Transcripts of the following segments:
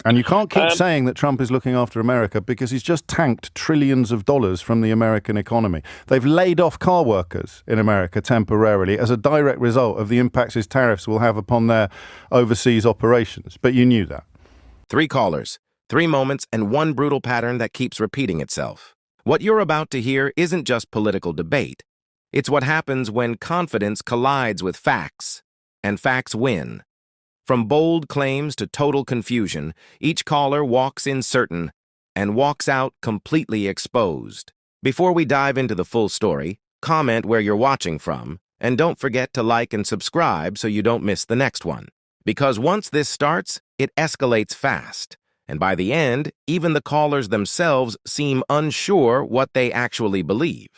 And you can't keep saying that Trump is looking after America because he's just tanked trillions of dollars from the American economy. They've laid off car workers in America temporarily as a direct result of the impacts his tariffs will have upon their overseas operations. But you knew that. 3 callers, 3 moments, and 1 brutal pattern that keeps repeating itself. What you're about to hear isn't just political debate. It's what happens when confidence collides with facts, and facts win. From bold claims to total confusion, each caller walks in certain and walks out completely exposed. Before we dive into the full story, comment where you're watching from, and don't forget to like and subscribe so you don't miss the next one. Because once this starts, it escalates fast, and by the end, even the callers themselves seem unsure what they actually believe.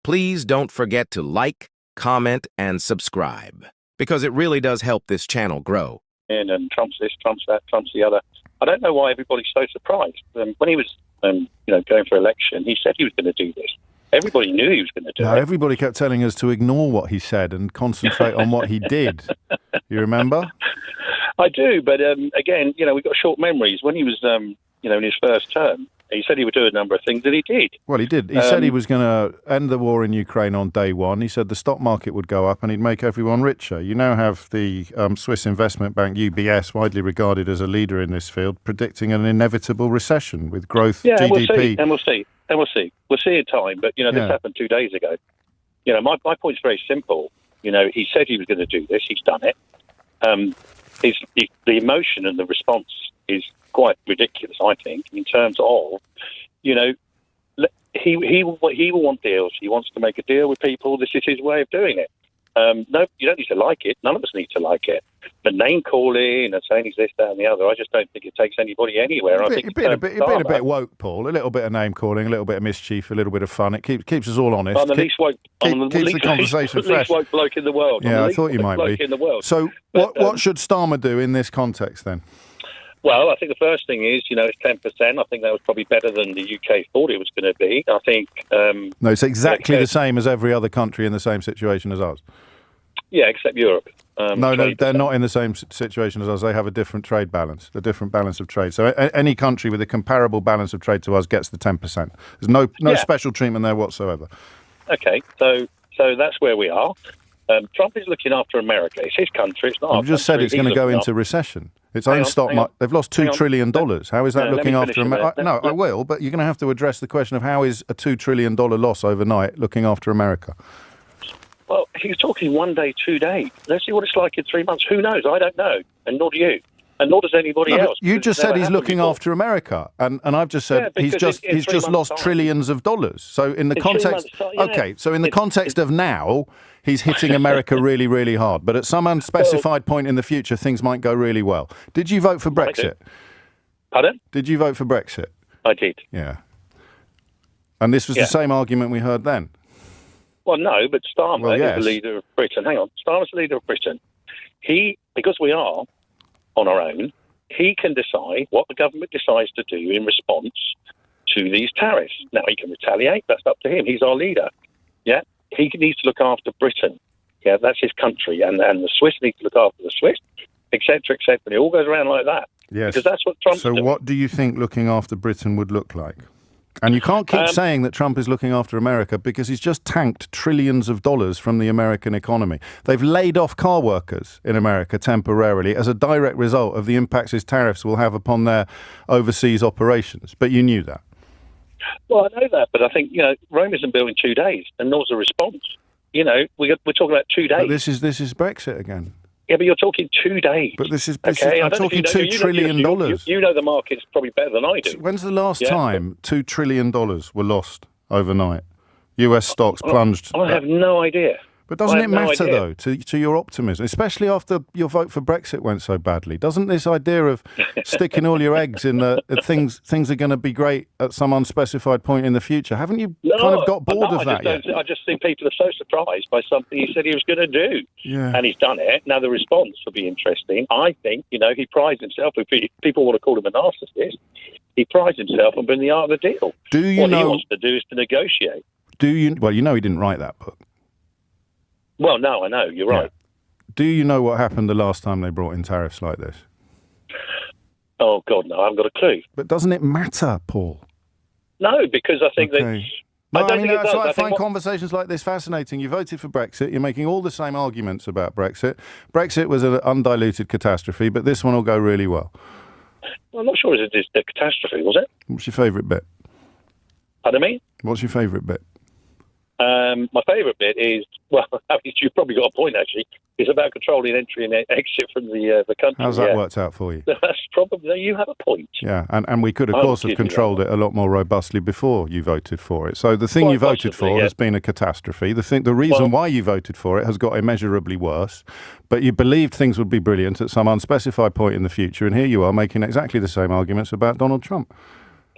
Please don't forget to like, comment, and subscribe, because it really does help this channel grow. And Trump's this, Trump's that, Trump's the other. I don't know why everybody's so surprised. When he was, going for election, he said he was going to do this. Everybody knew he was going to do it. Everybody kept telling us to ignore what he said and concentrate on what he did. You remember? I do, but again, we've got short memories. When he was, in his first term, he said he would do a number of things, and he did. Well, he did. He said he was going to end the war in Ukraine on day one. He said the stock market would go up and he'd make everyone richer. You now have the Swiss investment bank UBS, widely regarded as a leader in this field, predicting an inevitable recession with growth GDP. We'll see. We'll see in time, but, this happened 2 days ago. My point's very simple. He said he was going to do this. He's done it. The emotion and the response is quite ridiculous, I think, in terms of, he will want deals. He wants to make a deal with people. This is his way of doing it. No, you don't need to like it. None of us need to like it. But name calling and saying he's this, that, and the other, I just don't think it takes anybody anywhere. You've been a bit woke, Paul. A little bit of name calling, a little bit of mischief, a little bit of fun. It keeps us all honest. I'm the least woke. Keeps the conversation fresh. Least woke bloke in the world. Yeah, I thought you might be. In the world. So, what should Starmer do in this context then? Well, I think the first thing is, it's 10%. I think that was probably better than the UK thought it was going to be. I think... no, it's exactly the same as every other country in the same situation as us. Yeah, except Europe. No, they're not in the same situation as us. They have a different trade balance, a different balance of trade. So any country with a comparable balance of trade to us gets the 10%. There's no special treatment there whatsoever. Okay, so that's where we are. Trump is looking after America. It's his country. It's not our country. You just said it's going to go into recession. Its own stock market. They've lost $2 trillion. How is that looking after America? No, I will, but you're going to have to address the question of how is a $2 trillion loss overnight looking after America? Well, he's talking 1 day, 2 days. Let's see what it's like in 3 months. Who knows? I don't know, and nor do you, and nor does anybody else. You just said he's looking after America, and I've just said he's just lost trillions of dollars. So in the context, so in the context of now, he's hitting America really, really hard. But at some unspecified point in the future, things might go really well. Did you vote for Brexit? Pardon? Did you vote for Brexit? I did. Yeah. And this was the same argument we heard then. Well, no, but Starmer is the leader of Britain. Hang on. Starmer's the leader of Britain. Because we are on our own, he can decide what the government decides to do in response to these tariffs. Now, he can retaliate. That's up to him. He's our leader. Yeah? He needs to look after Britain. Yeah, that's his country. And the Swiss need to look after the Swiss, et cetera, et cetera. It all goes around like that. Yes. Because that's what Trump's doing. So what do you think looking after Britain would look like? And you can't keep saying that Trump is looking after America because he's just tanked trillions of dollars from the American economy. They've laid off car workers in America temporarily as a direct result of the impacts his tariffs will have upon their overseas operations. But you knew that. Well, I know that, but I think, Rome isn't built in 2 days, and nor's the response. We're talking about 2 days. But this is Brexit again. Yeah, but you're talking 2 days. But I'm talking $2 trillion. You know the market's probably better than I do. When's the last time $2 trillion were lost overnight? US stocks plunged. I have no idea. But doesn't it matter, though, to your optimism, especially after your vote for Brexit went so badly? Doesn't this idea of sticking all your eggs in the things are going to be great at some unspecified point in the future, haven't you kind of got bored of that yet? I just think people are so surprised by something he said he was going to do. Yeah. And he's done it. Now, the response will be interesting. I think, he prides himself, if people want to call him a narcissist, he prides himself on being the art of the deal. What he wants to do is to negotiate. Well, he didn't write that book. Well, no, I know. You're right. Do you know what happened the last time they brought in tariffs like this? Oh, God, no, I haven't got a clue. But doesn't it matter, Paul? No, because I think that... No, I don't think it that's does. why I find conversations like this fascinating. You voted for Brexit. You're making all the same arguments about Brexit. Brexit was an undiluted catastrophe, but this one will go really well. Well, I'm not sure it is a catastrophe, was it? What's your favourite bit? Pardon me? What's your favourite bit? My favourite bit is, well, you've probably got a point, actually. It's about controlling entry and exit from the country. How's that worked out for you? That's probably, you have a point. Yeah, and we could, of course, have controlled it a lot more robustly before you voted for it. So the thing you voted for has been a catastrophe. The reason why you voted for it has got immeasurably worse, but you believed things would be brilliant at some unspecified point in the future, and here you are making exactly the same arguments about Donald Trump.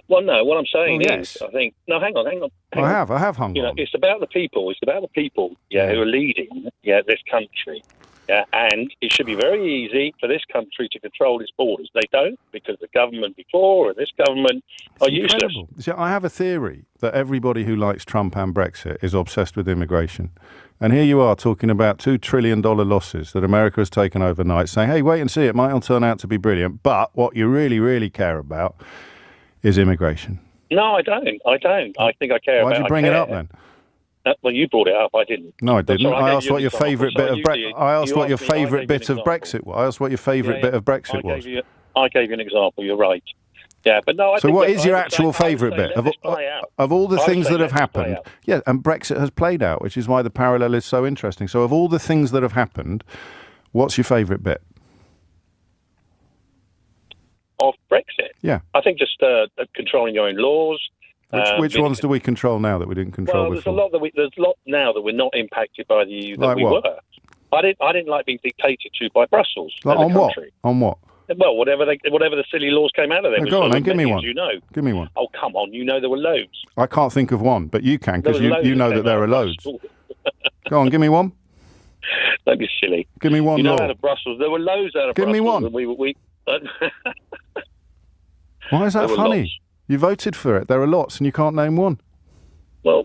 Well, no, what I'm saying is, I think... No, hang on. I have hung on. It's about the people. It's about the people, who are leading, this country. Yeah, and it should be very easy for this country to control its borders. They don't, because the government before and this government are useless. See, I have a theory that everybody who likes Trump and Brexit is obsessed with immigration. And here you are talking about $2 trillion losses that America has taken overnight, saying, hey, wait and see, it might all turn out to be brilliant. But what you really, really care about is immigration. No, I don't. I think I care about it. Why'd you bring it up then? Well, you brought it up. I didn't. No, I didn't. I asked what your favourite bit of Brexit. I asked what your favourite bit of Brexit was. I asked what your favourite bit of Brexit was. I gave you an example. You're right. Yeah, but no. So, what is your actual favourite bit of all the things that have happened? Yeah, and Brexit has played out, which is why the parallel is so interesting. So, of all the things that have happened, what's your favourite bit? Of Brexit? Yeah. I think just controlling your own laws. Which ones do we control now that we didn't control before? There's a lot now that we're not impacted by the EU that we were. I didn't like being dictated to by Brussels. On what? On what? Well, whatever the silly laws came out of there. Go on, then, give me one. Give me one. Oh, come on, there were loads. I can't think of one, but you can, because you know that there are loads. Go on, give me one. Don't be silly. Give me one law. Out of Brussels. There were loads out of Brussels. Give me one. Why is that funny? Lots. You voted for it. There are lots, and you can't name one. Well,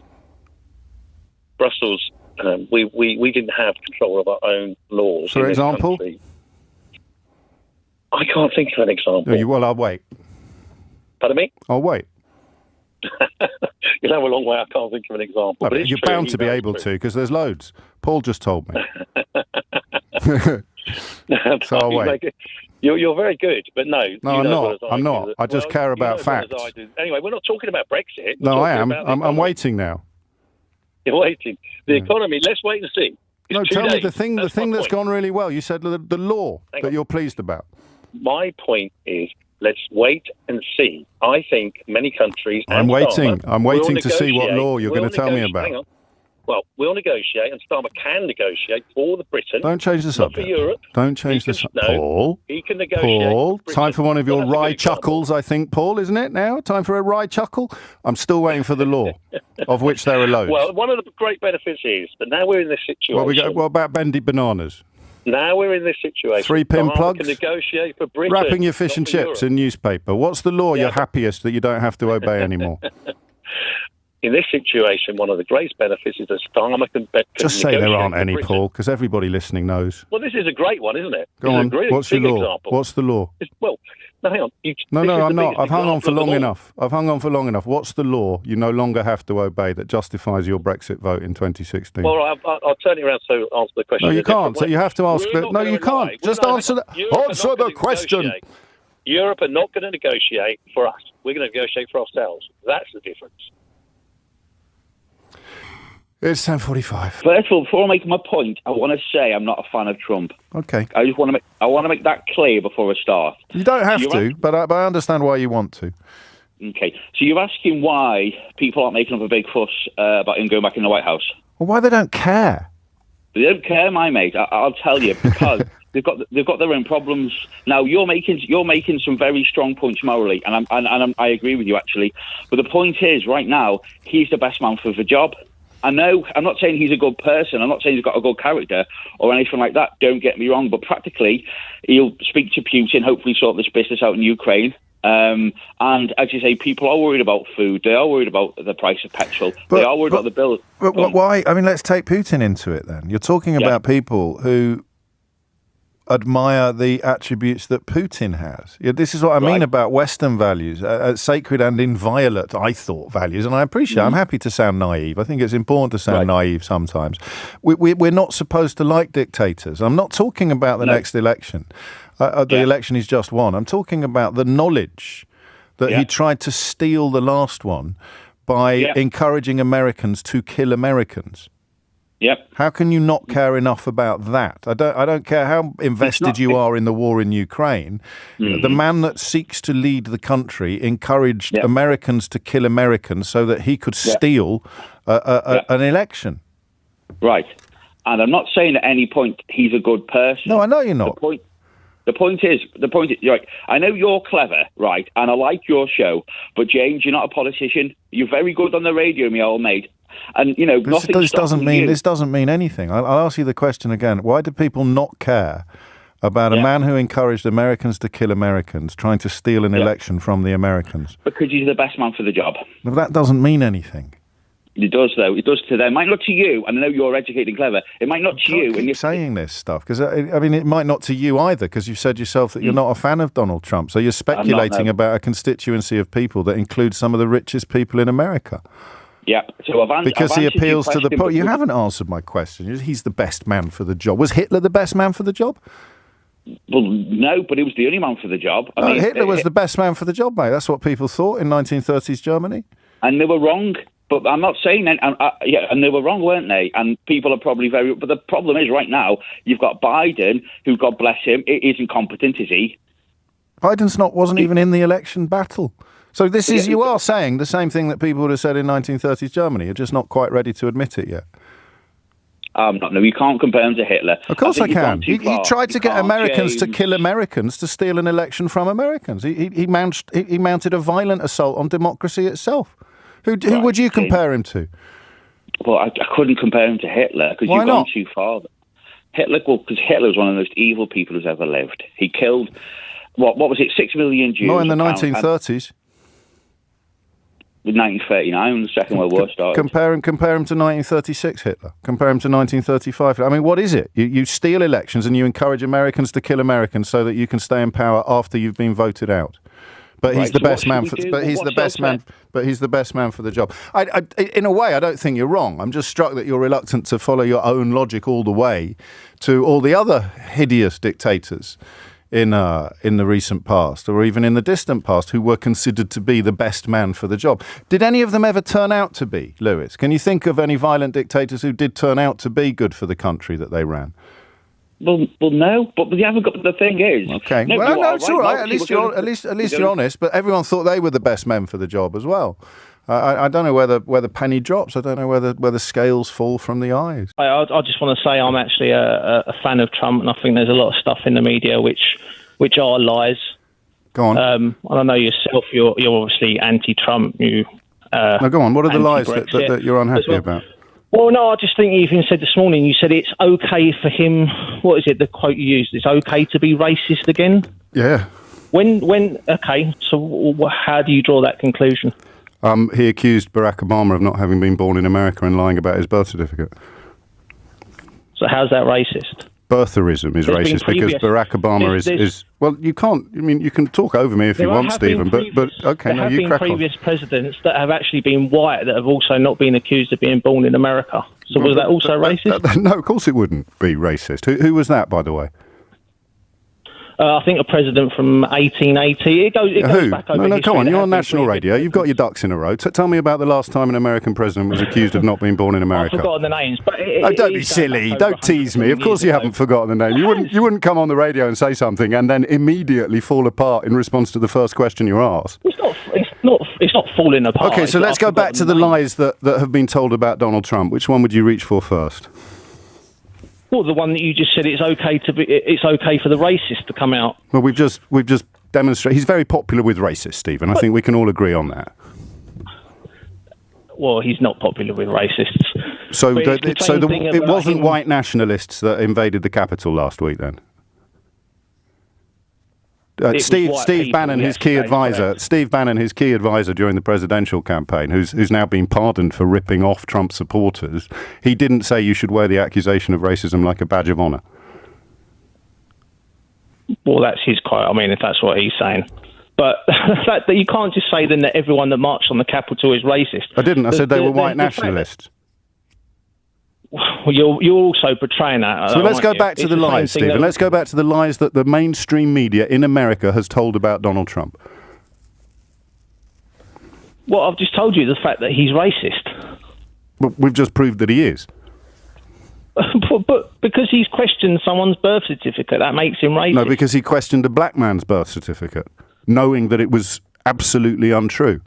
Brussels, we didn't have control of our own laws. For example? I can't think of an example. Well, I'll wait. Pardon me? I'll wait. You'll have a long way. I can't think of an example. No, but you're bound to be able to, because there's loads. Paul just told me. So I'll wait. You're very good, but no. No, I'm not. I'm not. I just care about facts. Anyway, we're not talking about Brexit. No, I am. I'm waiting now. You're waiting. The economy, let's wait and see. No, tell me the thing that's gone really well. You said the law that you're pleased about. My point is, let's wait and see. I think many countries... I'm waiting to see what law you're going to tell me about. Hang on. Well, we'll negotiate, and Starmer can negotiate for the Britain. Don't change the subject. Not for Europe. Don't change the subject. Paul. He can negotiate. Paul, time for one of your wry chuckles, I think, Paul, isn't it now? Time for a wry chuckle? I'm still waiting for the law, of which there are loads. Well, one of the great benefits is that now we're in this situation. What about bendy bananas? Now we're in this situation. 3-pin plugs? Can negotiate for Britain. Wrapping your fish and chips in newspaper. What's the law you're happiest that you don't have to obey anymore? In this situation, one of the greatest benefits is that Starmer can just say there aren't any, Paul, because everybody listening knows. Well, this is a great one, isn't it? Go on. What's your law? Example. What's the law? Well, no, hang on. No, I'm not. I've hung on for long enough. What's the law you no longer have to obey that justifies your Brexit vote in 2016? Well, I'll turn it around so answer the question. No, you can't. So you have to ask. No, you can't. Just answer the question. Europe are not going to negotiate for us. We're going to negotiate for ourselves. That's the difference. It's 10:45. First of all, before I make my point, I want to say I'm not a fan of Trump. Okay. I want to make that clear before I start. You don't have to, but I understand why you want to. Okay. So you're asking why people aren't making up a big fuss about him going back in the White House? Well, why they don't care? They don't care, my mate. I'll tell you, because they've got their own problems. Now you're making some very strong points morally, and I agree with you actually. But the point is, right now, he's the best man for the job. I know, I'm not saying he's a good person, I'm not saying he's got a good character or anything like that, don't get me wrong, but practically he'll speak to Putin, hopefully sort this business out in Ukraine. And as you say, people are worried about food, they are worried about the price of petrol, they are worried about the bill. But why? I mean, let's take Putin into it then. You're talking about people who admire the attributes that Putin has. Yeah, this is what I mean about Western values, sacred and inviolate, I thought, values. And I appreciate, I'm happy to sound naive. I think it's important to sound naive sometimes. We're not supposed to like dictators. I'm not talking about the next election. The election is just one. I'm talking about the knowledge that he tried to steal the last one by encouraging Americans to kill Americans. Yep. How can you not care enough about that? I don't care how invested you are in the war in Ukraine. The man that seeks to lead the country encouraged Americans to kill Americans so that he could steal an election. Right. And I'm not saying at any point he's a good person. No, I know you're not. The point is, right, I know you're clever, right, and I like your show, but James, you're not a politician. You're very good on the radio, my old mate. And, you know, this doesn't mean anything. I'll ask you the question again. Why do people not care about a man who encouraged Americans to kill Americans trying to steal an election from the Americans? Because he's the best man for the job. Well, that doesn't mean anything. It does, though. It does to them. It might not to you, and I know you're educated and clever. It might not to you. Keep saying this stuff, because, I mean, it might not to you either, because you've said yourself that you're not a fan of Donald Trump. So you're speculating about a constituency of people that includes some of the richest people in America. Yeah. So because he appeals to the poor. You haven't answered my question. He's the best man for the job. Was Hitler the best man for the job? Well, no, but he was the only man for the job. I mean, Hitler was the best man for the job, mate. That's what people thought in 1930s Germany. And they were wrong. But I'm not saying that, and they were wrong, weren't they? And people are probably but the problem is right now, you've got Biden, who, God bless him, isn't competent, is he? Biden's wasn't even in the election battle. So you are saying the same thing that people would have said in 1930s Germany. You're just not quite ready to admit it yet. No, you can't compare him to Hitler. Of course I can. He tried to get Americans to kill Americans to steal an election from Americans. He mounted a violent assault on democracy itself. Who would you compare him to? Well, I couldn't compare him to Hitler because you've gone too far. Because Hitler was one of the most evil people who's ever lived. He killed, what was it, 6 million Jews? No, in the 1930s. With 1939, when the Second World War started. Compare him to 1936 Hitler. Compare him to 1935. I mean, what is it? You steal elections and you encourage Americans to kill Americans so that you can stay in power after you've been voted out. But he's the best man. He's the best man for the job. In a way, I don't think you're wrong. I'm just struck that you're reluctant to follow your own logic all the way to all the other hideous dictators in the recent past, or even in the distant past, who were considered to be the best man for the job. Did any of them ever turn out to be, Lewis? Can you think of any violent dictators who did turn out to be good for the country that they ran? Well, no. But you haven't got. The thing is, okay. No, it's all right. At least you're honest. But everyone thought they were the best men for the job as well. I don't know where the penny drops. I don't know where the scales fall from the eyes. I just want to say I'm actually a fan of Trump, and I think there's a lot of stuff in the media which are lies. Go on. I know yourself. You're obviously anti-Trump. No, go on. What are the lies that you're unhappy about? Well, no, I just think you even said this morning, you said it's okay for him, what is it, the quote you used, it's okay to be racist again? Yeah. Okay, so how do you draw that conclusion? He accused Barack Obama of not having been born in America and lying about his birth certificate. So how's that racist? Birtherism is racist because Barack Obama is well, you can't. I mean, you can talk over me if you want, Stephen. But okay, no, you crack on. There have been previous presidents that have actually been white that have also not been accused of being born in America. So was that also racist? No, of course it wouldn't be racist. Who was that, by the way? I think a president from 1880. It goes back over No, come on. You're on national radio. You've got your ducks in a row. Tell me about the last time an American president was accused of not being born in America. I've forgotten the names. But don't be silly. Don't tease me. Of course you haven't forgotten the name. You wouldn't come on the radio and say something and then immediately fall apart in response to the first question you're asked. It's not falling apart. Okay, so let's go back to the lies that have been told about Donald Trump. Which one would you reach for first? Well, the one that you just said, it's okay for the racist to come out. Well, we've just demonstrated he's very popular with racists, Stephen. I think we can all agree on that. Well, he's not popular with racists. So it wasn't white nationalists that invaded the Capitol last week, then. Steve Bannon, his key advisor. Steve Bannon, his key advisor during the presidential campaign, who's now been pardoned for ripping off Trump supporters. He didn't say you should wear the accusation of racism like a badge of honor. Well, that's his quote. I mean, if that's what he's saying. But the fact that you can't just say then that everyone that marched on the Capitol is racist. I didn't. I said they were white nationalists. Well, you're also portraying that. So let's go back to the lies, Stephen. Let's go back to the lies that the mainstream media in America has told about Donald Trump. Well, I've just told you the fact that he's racist. Well, we've just proved that he is. But because he's questioned someone's birth certificate, that makes him racist. No, because he questioned a black man's birth certificate, knowing that it was absolutely untrue.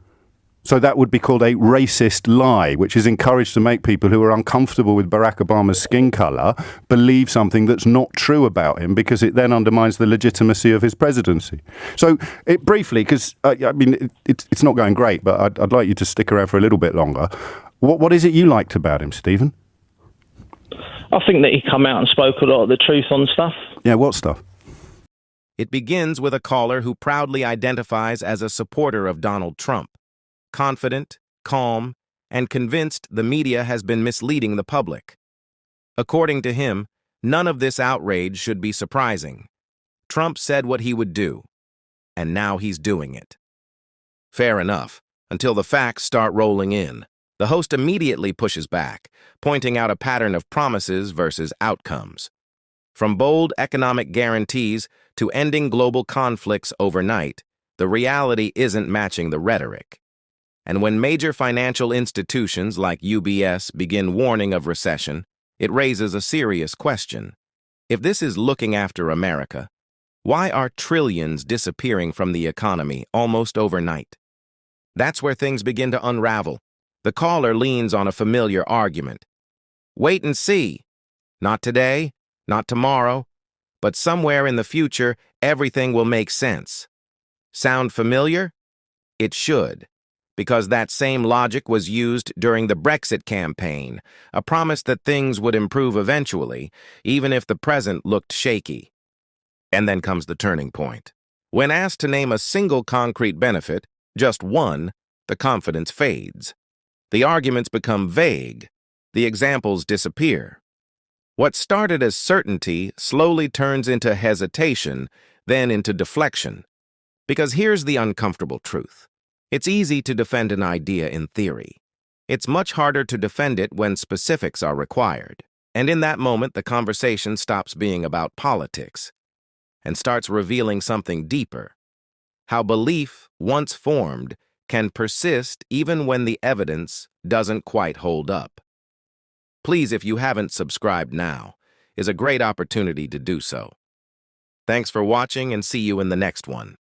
So that would be called a racist lie, which is encouraged to make people who are uncomfortable with Barack Obama's skin colour believe something that's not true about him, because it then undermines the legitimacy of his presidency. So briefly, because it's not going great, but I'd like you to stick around for a little bit longer. What is it you liked about him, Stephen? I think that he come out and spoke a lot of the truth on stuff. Yeah, what stuff? It begins with a caller who proudly identifies as a supporter of Donald Trump, confident, calm, and convinced the media has been misleading the public. According to him, none of this outrage should be surprising. Trump said what he would do, and now he's doing it. Fair enough, until the facts start rolling in. The host immediately pushes back, pointing out a pattern of promises versus outcomes. From bold economic guarantees to ending global conflicts overnight, the reality isn't matching the rhetoric. And when major financial institutions like UBS begin warning of recession, it raises a serious question. If this is looking after America, why are trillions disappearing from the economy almost overnight? That's where things begin to unravel. The caller leans on a familiar argument. Wait and see. Not today, not tomorrow, but somewhere in the future, everything will make sense. Sound familiar? It should, because that same logic was used during the Brexit campaign, a promise that things would improve eventually, even if the present looked shaky. And then comes the turning point. When asked to name a single concrete benefit, just one, the confidence fades. The arguments become vague. The examples disappear. What started as certainty slowly turns into hesitation, then into deflection. Because here's the uncomfortable truth. It's easy to defend an idea in theory. It's much harder to defend it when specifics are required. And in that moment, the conversation stops being about politics and starts revealing something deeper. How belief, once formed, can persist even when the evidence doesn't quite hold up. Please, if you haven't subscribed now, is a great opportunity to do so. Thanks for watching, and see you in the next one.